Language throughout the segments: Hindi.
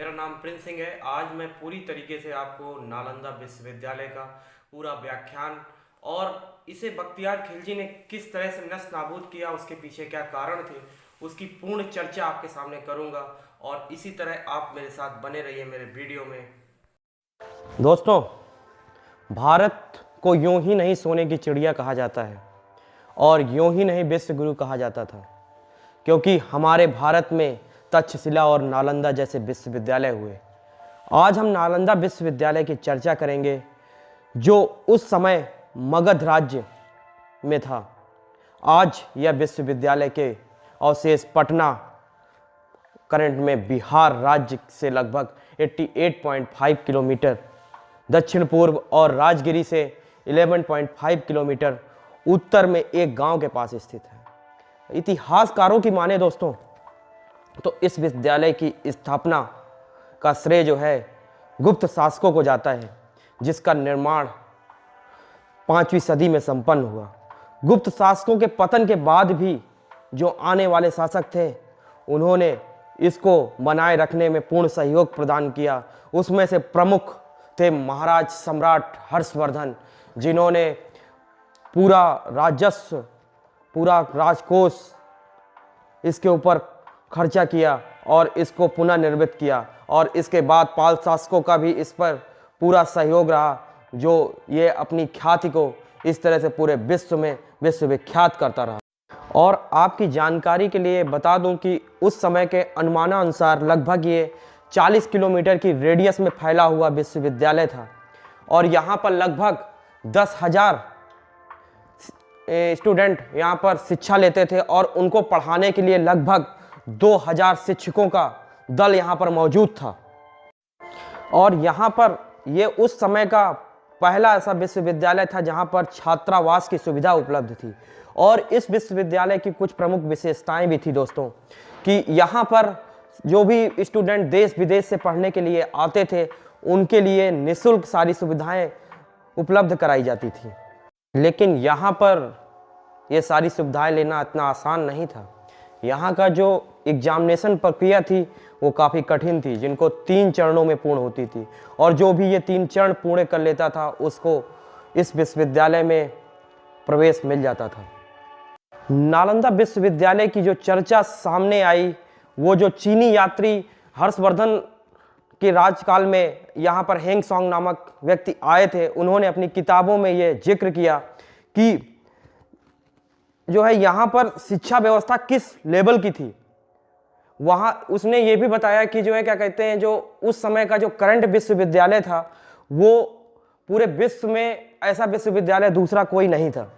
मेरा नाम प्रिंस सिंह है। आज मैं पूरी तरीके से आपको नालंदा विश्वविद्यालय का पूरा व्याख्यान और इसे बख्तियार खिलजी ने किस तरह से नस्ल नाबूद किया, उसके पीछे क्या कारण थे, उसकी पूर्ण चर्चा आपके सामने करूंगा। और इसी तरह आप मेरे साथ बने रहिए मेरे वीडियो में। दोस्तों, भारत को यूं ही नहीं सोने की चिड़िया कहा जाता है और यूं ही नहीं विश्व गुरु कहा जाता था, क्योंकि हमारे भारत में तक्षशिला और नालंदा जैसे विश्वविद्यालय हुए। आज हम नालंदा विश्वविद्यालय की चर्चा करेंगे, जो उस समय मगध राज्य में था। आज यह विश्वविद्यालय के अवशेष पटना करंट में बिहार राज्य से लगभग 88.5 किलोमीटर दक्षिण पूर्व और राजगिरी से 11.5 किलोमीटर उत्तर में एक गांव के पास स्थित है। इतिहासकारों की माने दोस्तों, तो इस विद्यालय की स्थापना का श्रेय जो है गुप्त शासकों को जाता है, जिसका निर्माण 5वीं सदी में संपन्न हुआ। गुप्त शासकों के पतन के बाद भी जो आने वाले शासक थे, उन्होंने इसको बनाए रखने में पूर्ण सहयोग प्रदान किया। उसमें से प्रमुख थे महाराज सम्राट हर्षवर्धन, जिन्होंने पूरा राजस्व, पूरा राजकोष इसके ऊपर खर्चा किया और इसको पुनः निर्मित किया। और इसके बाद पाल शासकों का भी इस पर पूरा सहयोग रहा, जो ये अपनी ख्याति को इस तरह से पूरे विश्व में विश्वविख्यात करता रहा। और आपकी जानकारी के लिए बता दूं कि उस समय के अनुमानानुसार लगभग ये 40 किलोमीटर की रेडियस में फैला हुआ विश्वविद्यालय था और यहाँ पर लगभग 10,000 स्टूडेंट यहाँ पर शिक्षा लेते थे और उनको पढ़ाने के लिए लगभग 2,000 शिक्षकों का दल यहाँ पर मौजूद था। और यहाँ पर ये उस समय का पहला ऐसा विश्वविद्यालय था जहाँ पर छात्रावास की सुविधा उपलब्ध थी। और इस विश्वविद्यालय की कुछ प्रमुख विशेषताएं भी थी दोस्तों, कि यहाँ पर जो भी स्टूडेंट देश विदेश से पढ़ने के लिए आते थे, उनके लिए निःशुल्क सारी सुविधाएं उपलब्ध कराई जाती थी। लेकिन यहाँ पर ये सारी सुविधाएं लेना इतना आसान नहीं था। यहाँ का जो एग्जामिनेशन प्रक्रिया थी वो काफ़ी कठिन थी, जिनको 3 चरणों में पूर्ण होती थी। और जो भी ये 3 चरण पूर्ण कर लेता था, उसको इस विश्वविद्यालय में प्रवेश मिल जाता था। नालंदा विश्वविद्यालय की जो चर्चा सामने आई, वो जो चीनी यात्री हर्षवर्धन के राजकाल में यहाँ पर हेंग सॉन्ग नामक व्यक्ति आए थे, उन्होंने अपनी किताबों में ये जिक्र किया कि जो है यहाँ पर शिक्षा व्यवस्था किस लेवल की थी। वहाँ उसने ये भी बताया कि जो है क्या कहते हैं, जो उस समय का जो करंट विश्वविद्यालय था, वो पूरे विश्व में ऐसा विश्वविद्यालय दूसरा कोई नहीं था,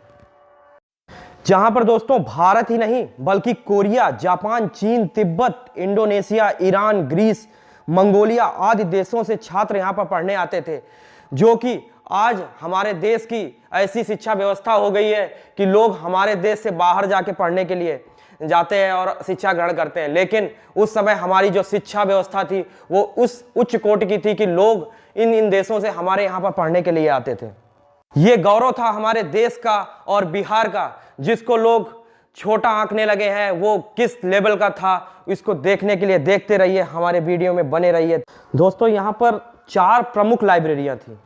जहां पर दोस्तों भारत ही नहीं बल्कि कोरिया, जापान, चीन, तिब्बत, इंडोनेशिया, ईरान, ग्रीस, मंगोलिया आदि देशों से छात्र यहां पर पढ़ने आते थे। जो कि आज हमारे देश की ऐसी शिक्षा व्यवस्था हो गई है कि लोग हमारे देश से बाहर जाके पढ़ने के लिए जाते हैं और शिक्षा ग्रहण करते हैं। लेकिन उस समय हमारी जो शिक्षा व्यवस्था थी वो उस उच्च कोटि की थी कि लोग इन देशों से हमारे यहाँ पर पढ़ने के लिए आते थे। ये गौरव था हमारे देश का और बिहार का, जिसको लोग छोटा आंकने लगे हैं। वो किस लेवल का था, इसको देखने के लिए देखते रहिए, हमारे वीडियो में बने रहिए। दोस्तों, यहाँ पर 4 प्रमुख लाइब्रेरियां थी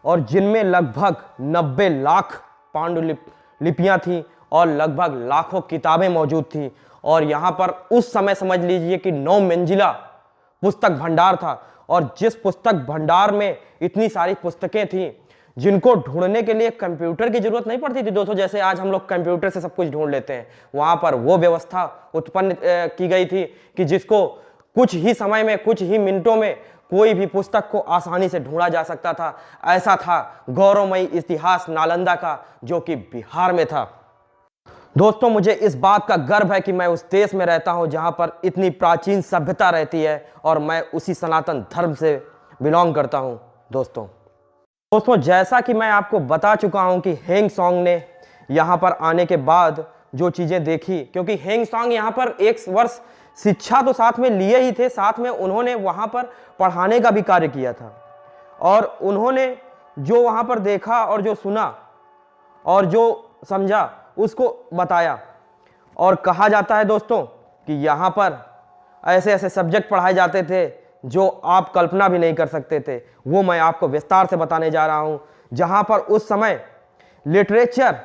और जिनमें लगभग 90 लाख पांडुलिपियां थीं और लगभग लाखों किताबें मौजूद थीं। और यहाँ पर उस समय समझ लीजिए कि 9 मंजिला पुस्तक भंडार था। और जिस पुस्तक भंडार में इतनी सारी पुस्तकें थीं, जिनको ढूंढने के लिए कंप्यूटर की जरूरत नहीं पड़ती थी दोस्तों, जैसे आज हम लोग कंप्यूटर से सब कुछ ढूंढ लेते हैं। वहाँ पर वो व्यवस्था उत्पन्न की गई थी कि जिसको कुछ ही समय में, कुछ ही मिनटों में कोई भी पुस्तक को आसानी से ढूंढा जा सकता था। ऐसा था गौरवमयी इतिहास नालंदा का, जो कि बिहार में था। दोस्तों, मुझे इस बात का गर्व है कि मैं उस देश में रहता हूं जहां पर इतनी प्राचीन सभ्यता रहती है और मैं उसी सनातन धर्म से बिलोंग करता हूं। दोस्तों, जैसा कि मैं आपको बता चुका हूं कि हेंग सॉन्ग ने यहां पर आने के बाद जो चीज़ें देखी, क्योंकि हेंग सॉन्ग यहाँ पर 1 वर्ष शिक्षा तो साथ में लिए ही थे, साथ में उन्होंने वहाँ पर पढ़ाने का भी कार्य किया था। और उन्होंने जो वहाँ पर देखा और जो सुना और जो समझा, उसको बताया। और कहा जाता है दोस्तों कि यहाँ पर ऐसे ऐसे सब्जेक्ट पढ़ाए जाते थे जो आप कल्पना भी नहीं कर सकते थे, वो मैं आपको विस्तार से बताने जा रहा हूं। जहां पर उस समय literature,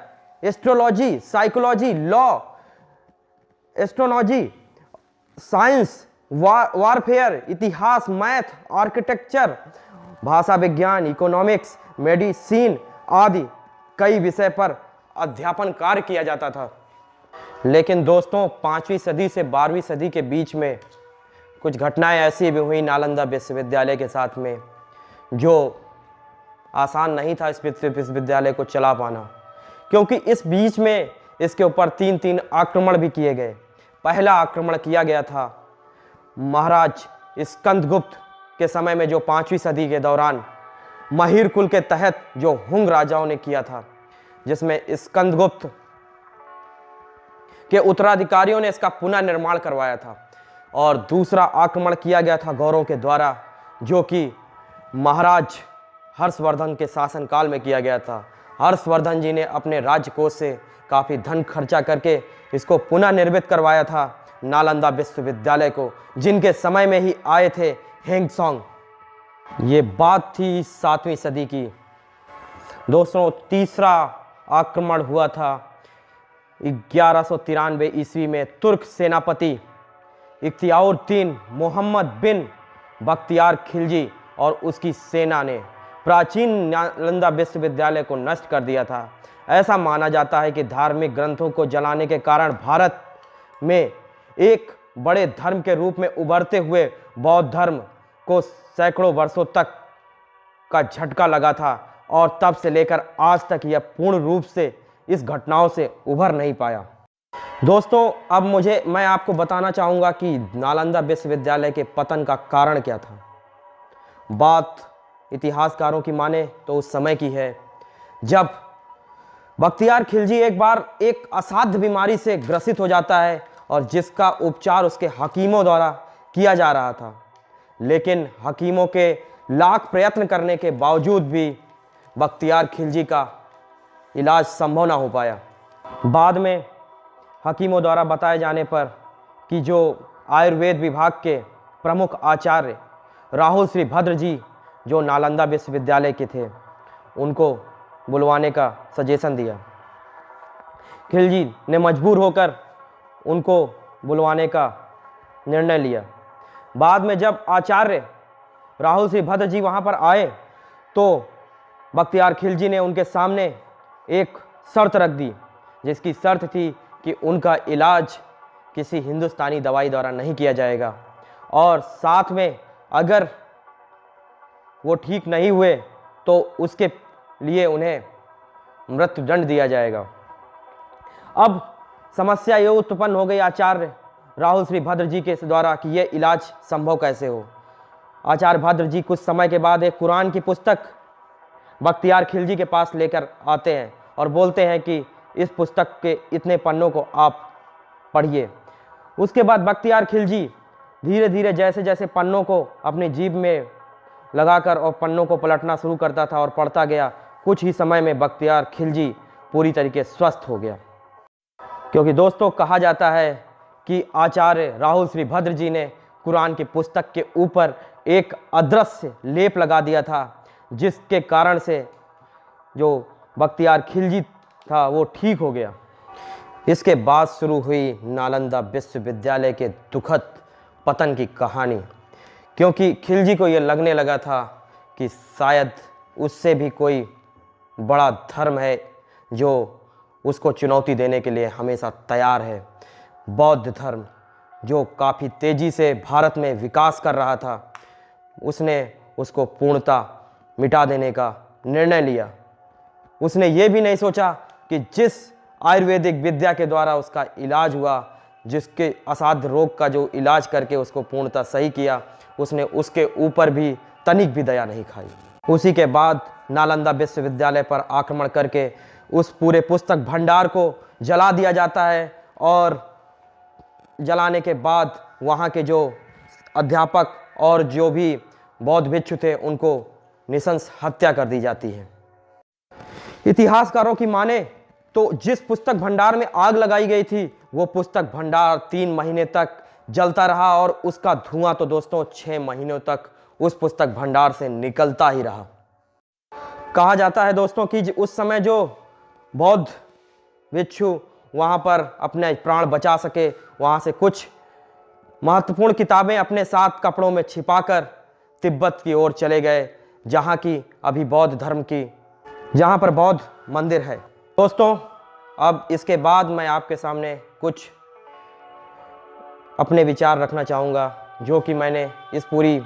astrology, psychology, law, astronomy, science, warfare, इतिहास, मैथ, आर्किटेक्चर, भाषा विज्ञान, इकोनॉमिक्स, मेडिसिन आदि कई विषय पर अध्यापन कार्य किया जाता था। लेकिन दोस्तों 5वीं सदी से 12वीं सदी के बीच में कुछ घटनाएं ऐसी भी हुई नालंदा विश्वविद्यालय के साथ में, जो आसान नहीं था इस विश्वविद्यालय को चला पाना, क्योंकि इस बीच में इसके ऊपर 3 आक्रमण भी किए गए। पहला आक्रमण किया गया था महाराज स्कंदगुप्त के समय में, जो 5वीं सदी के दौरान महिर कुल के तहत जो हुंग राजाओं ने किया था, जिसमें स्कंदगुप्त के उत्तराधिकारियों ने इसका पुनः निर्माण करवाया था। और दूसरा आक्रमण किया गया था गौरों के द्वारा, जो कि महाराज हर्षवर्धन के शासनकाल में किया गया था। हर्षवर्धन जी ने अपने राजकोष से काफ़ी धन खर्चा करके इसको पुनः निर्मित करवाया था नालंदा विश्वविद्यालय को, जिनके समय में ही आए थे हेंगसोंग। ये बात थी 7वीं सदी की। दोस्तों तीसरा आक्रमण हुआ था 1193 ईस्वी में तुर्क सेनापति इख्तियारुद्दीन मोहम्मद बिन बख्तियार खिलजी और उसकी सेना ने प्राचीन नालंदा विश्वविद्यालय को नष्ट कर दिया था। ऐसा माना जाता है कि धार्मिक ग्रंथों को जलाने के कारण भारत में एक बड़े धर्म के रूप में उभरते हुए बौद्ध धर्म को सैकड़ों वर्षों तक का झटका लगा था, और तब से लेकर आज तक यह पूर्ण रूप से इस घटनाओं से उभर नहीं पाया। दोस्तों अब मैं आपको बताना चाहूँगा कि नालंदा विश्वविद्यालय के पतन का कारण क्या था। बात इतिहासकारों की माने तो उस समय की है जब बख्तियार खिलजी एक बार एक असाध्य बीमारी से ग्रसित हो जाता है, और जिसका उपचार उसके हकीमों द्वारा किया जा रहा था, लेकिन हकीमों के लाख प्रयत्न करने के बावजूद भी बख्तियार खिलजी का इलाज संभव ना हो पाया। बाद में हकीमों द्वारा बताए जाने पर कि जो आयुर्वेद विभाग के प्रमुख आचार्य राहुल श्री भद्र जी जो नालंदा विश्वविद्यालय के थे, उनको बुलवाने का सजेशन दिया। खिलजी ने मजबूर होकर उनको बुलवाने का निर्णय लिया। बाद में जब आचार्य राहुल श्री भद्र जी वहाँ पर आए तो बख्तियार खिलजी ने उनके सामने एक शर्त रख दी, जिसकी शर्त थी कि उनका इलाज किसी हिंदुस्तानी दवाई द्वारा नहीं किया जाएगा, और साथ में अगर वो ठीक नहीं हुए तो उसके लिए उन्हें मृत्युदंड दिया जाएगा। अब समस्या ये उत्पन्न हो गई आचार्य राहुल श्री भद्र जी के द्वारा कि यह इलाज संभव कैसे हो। आचार्य भद्र जी कुछ समय के बाद एक कुरान की पुस्तक बख्तियार खिलजी के पास लेकर आते हैं और बोलते हैं कि इस पुस्तक के इतने पन्नों को आप पढ़िए। उसके बाद बख्तियार खिलजी धीरे धीरे जैसे जैसे पन्नों को अपनी जीभ में लगाकर और पन्नों को पलटना शुरू करता था और पढ़ता गया, कुछ ही समय में बख्तियार खिलजी पूरी तरीके से स्वस्थ हो गया। क्योंकि दोस्तों कहा जाता है कि आचार्य राहुल श्री भद्र जी ने कुरान की पुस्तक के ऊपर एक अदृश्य लेप लगा दिया था, जिसके कारण से जो बख्तियार खिलजी था वो ठीक हो गया। इसके बाद शुरू हुई नालंदा विश्वविद्यालय के दुखद पतन की कहानी, क्योंकि खिलजी को ये लगने लगा था कि शायद उससे भी कोई बड़ा धर्म है जो उसको चुनौती देने के लिए हमेशा तैयार है। बौद्ध धर्म जो काफ़ी तेज़ी से भारत में विकास कर रहा था, उसने उसको पूर्णतः मिटा देने का निर्णय लिया। उसने ये भी नहीं सोचा कि जिस आयुर्वेदिक विद्या के द्वारा उसका इलाज हुआ, जिसके असाध्य रोग का जो इलाज करके उसको पूर्णतः सही किया, उसने उसके ऊपर भी तनिक भी दया नहीं खाई। उसी के बाद नालंदा विश्वविद्यालय पर आक्रमण करके उस पूरे पुस्तक भंडार को जला दिया जाता है, और जलाने के बाद वहाँ के जो अध्यापक और जो भी बौद्ध भिक्षु थे उनको निशंस हत्या कर दी जाती है। इतिहासकारों की माने तो जिस पुस्तक भंडार में आग लगाई गई थी, वो पुस्तक भंडार 3 महीने तक जलता रहा और उसका धुआं तो दोस्तों 6 महीनों तक उस पुस्तक भंडार से निकलता ही रहा। कहा जाता है दोस्तों कि उस समय जो बौद्ध भिक्षु वहाँ पर अपने प्राण बचा सके, वहाँ से कुछ महत्वपूर्ण किताबें अपने साथ कपड़ों में छिपाकर तिब्बत की ओर चले गए, जहाँ की अभी बौद्ध धर्म की, जहाँ पर बौद्ध मंदिर है। दोस्तों अब इसके बाद मैं आपके सामने कुछ अपने विचार रखना चाहूँगा, जो कि मैंने इस पूरी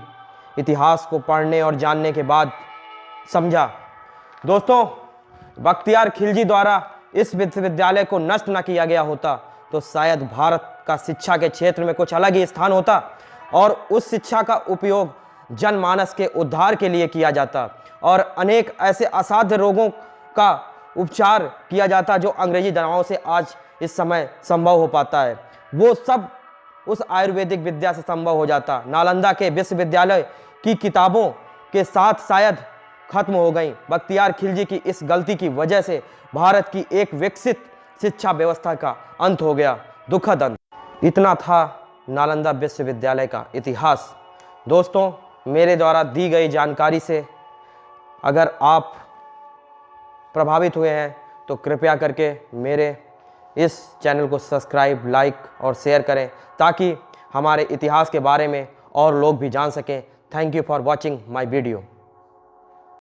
इतिहास को पढ़ने और जानने के बाद समझा। दोस्तों बख्तियार खिलजी द्वारा इस विश्वविद्यालय को नष्ट न किया गया होता तो शायद भारत का शिक्षा के क्षेत्र में कुछ अलग ही स्थान होता और उस शिक्षा का उपयोग जनमानस के उद्धार के लिए किया जाता और अनेक ऐसे असाध्य रोगों का उपचार किया जाता जो अंग्रेजी दवाओं से आज इस समय संभव हो पाता है। वो सब उस आयुर्वेदिक विद्या से संभव हो जाता। नालंदा के विश्वविद्यालय की किताबों के साथ शायद खत्म हो गई। बख्तियार खिलजी की इस गलती की वजह से भारत की एक विकसित शिक्षा व्यवस्था का अंत हो गया, दुखद अंत। इतना था नालंदा विश्वविद्यालय का इतिहास। दोस्तों मेरे द्वारा दी गई जानकारी से अगर आप प्रभावित हुए हैं तो कृपया करके मेरे इस चैनल को सब्सक्राइब, लाइक और शेयर करें ताकि हमारे इतिहास के बारे में और लोग भी जान सकें। Thank you for watching my video.